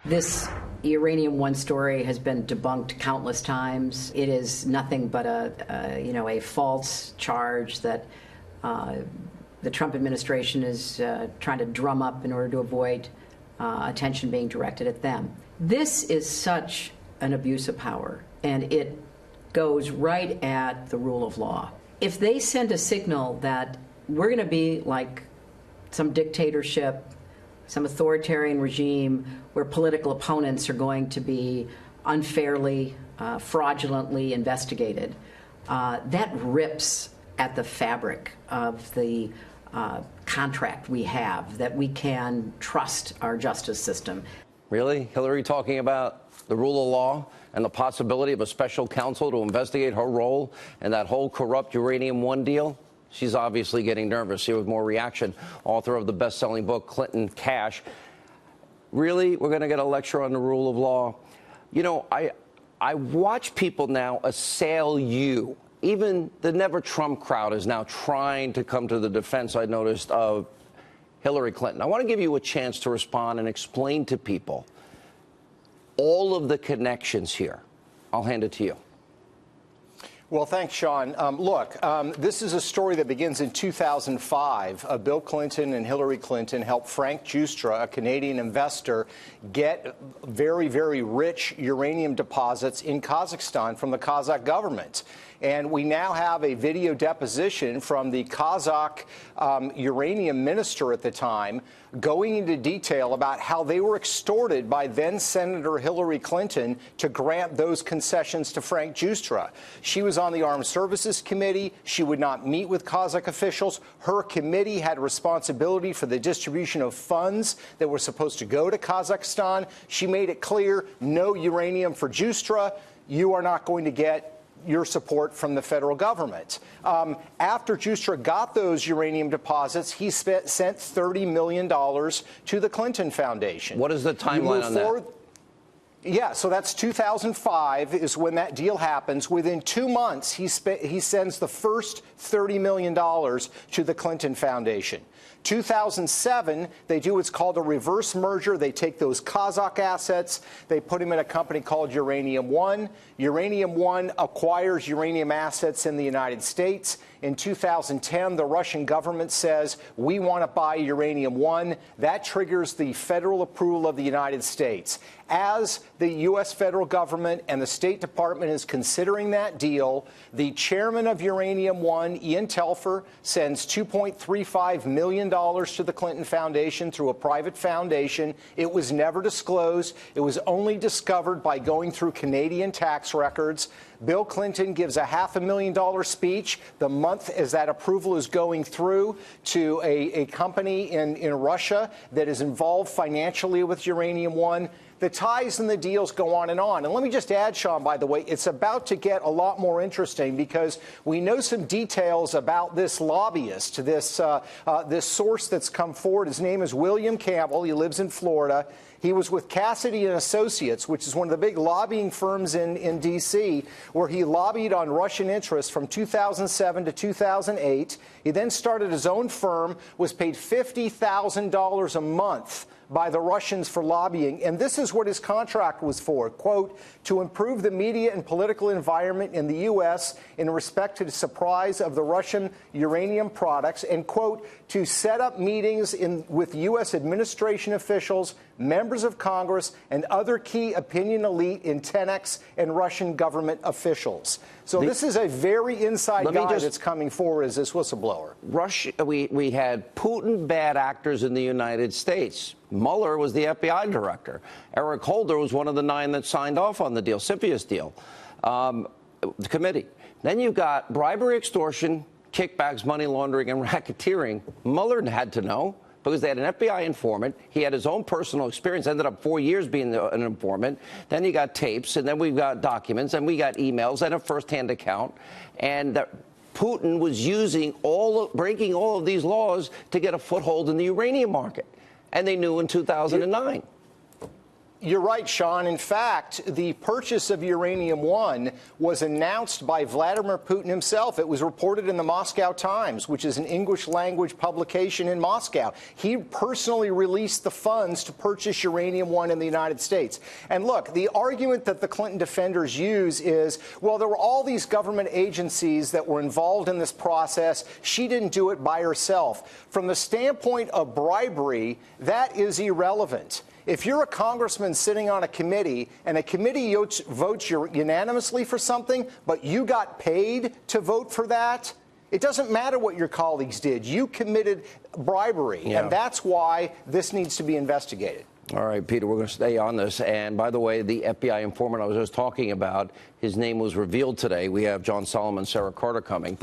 This Uranium One story has been debunked countless times. It is nothing but a false charge that the Trump administration is trying to drum up in order to avoid attention being directed at them. This is such an abuse of power, and it goes right at the rule of law. If they send a signal that we're going to be like some dictatorship, some authoritarian regime where political opponents are going to be unfairly, fraudulently investigated, that rips at the fabric of the contract we have, that we can trust our justice system. Really? Hillary talking about the rule of law and the possibility of a special counsel to investigate her role in that whole corrupt Uranium One deal? She's obviously getting nervous. Here with more reaction, author of the best-selling book, Clinton Cash. Really? We're going to get a lecture on the rule of law? You know, I watch people now assail you. Even the Never Trump crowd is now trying to come to the defense, I noticed, of Hillary Clinton. I want to give you a chance to respond and explain to people all of the connections here. I'll hand it to you. Well, thanks, Sean. Look, this is a story that begins in 2005. Bill Clinton and Hillary Clinton helped Frank Giustra, a Canadian investor, get very, very rich uranium deposits in Kazakhstan from the Kazakh government. And we now have a video deposition from the Kazakh uranium minister at the time going into detail about how they were extorted by then-Senator Hillary Clinton to grant those concessions to Frank Giustra. She was on the Armed Services Committee. She would not meet with Kazakh officials. Her committee had responsibility for the distribution of funds that were supposed to go to Kazakhstan. She made it clear, no uranium for Giustra. You are not going to get your support from the federal government. After Giustra got those uranium deposits, he sent $30 million to the Clinton Foundation. What is the timeline on that? Yeah, so that's 2005 is when that deal happens. Within 2 months, he sends the first $30 million to the Clinton Foundation. 2007, they do what's called a reverse merger. They take those Kazakh assets, they put them in a company called Uranium One. Uranium One acquires uranium assets in the United States. In 2010, the Russian government says, we want to buy Uranium One. That triggers the federal approval of the United States. As the U.S. federal government and the State Department is considering that deal, the chairman of Uranium One, Ian Telfer, sends $2.35 million to the Clinton Foundation through a private foundation. It was never disclosed. It was only discovered by going through Canadian tax records. Bill Clinton gives a $500,000 speech the month as that approval is going through to a company in Russia that is involved financially with Uranium One. The ties and the deals go on. And let me just add, Sean, by the way, it's about to get a lot more interesting because we know some details about this lobbyist, this source that's come forward. His name is William Campbell. He lives in Florida. He was with Cassidy and Associates, which is one of the big lobbying firms in D.C., where he lobbied on Russian interests from 2007 to 2008. He then started his own firm, was paid $50,000 a month by the Russians for lobbying. And this is what his contract was for, quote, to improve the media and political environment in the U.S. in respect to the supplies of the Russian uranium products, and, quote, to set up meetings with U.S. administration officials, members of Congress, and other key opinion elite in Tenex and Russian government officials. So this is a very inside guy that's coming forward as this whistleblower. Russia, we had Putin bad actors in the United States. Mueller was the FBI director. Eric Holder was one of the 9 that signed off on the deal, CFIUS deal, the committee. Then you've got bribery, extortion, kickbacks, money laundering, and racketeering. Mueller had to know because they had an FBI informant. He had his own personal experience, ended up 4 years being an informant. Then you got tapes, and then we've got documents, and we got emails and a firsthand account. And that Putin was breaking all of these laws to get a foothold in the uranium market. And they knew in 2009. You're right, Sean. In fact, the purchase of Uranium One was announced by Vladimir Putin himself. It was reported in the Moscow Times, which is an English language publication in Moscow. He personally released the funds to purchase Uranium One in the United States. And look, the argument that the Clinton defenders use is, well, there were all these government agencies that were involved in this process. She didn't do it by herself. From the standpoint of bribery, that is irrelevant. If you're a congressman sitting on a committee and a committee votes unanimously for something, but you got paid to vote for that, it doesn't matter what your colleagues did. You committed bribery, and that's why this needs to be investigated. All right, Peter, we're going to stay on this. And by the way, the FBI informant I was just talking about, his name was revealed today. We have John Solomon, Sarah Carter coming. Thank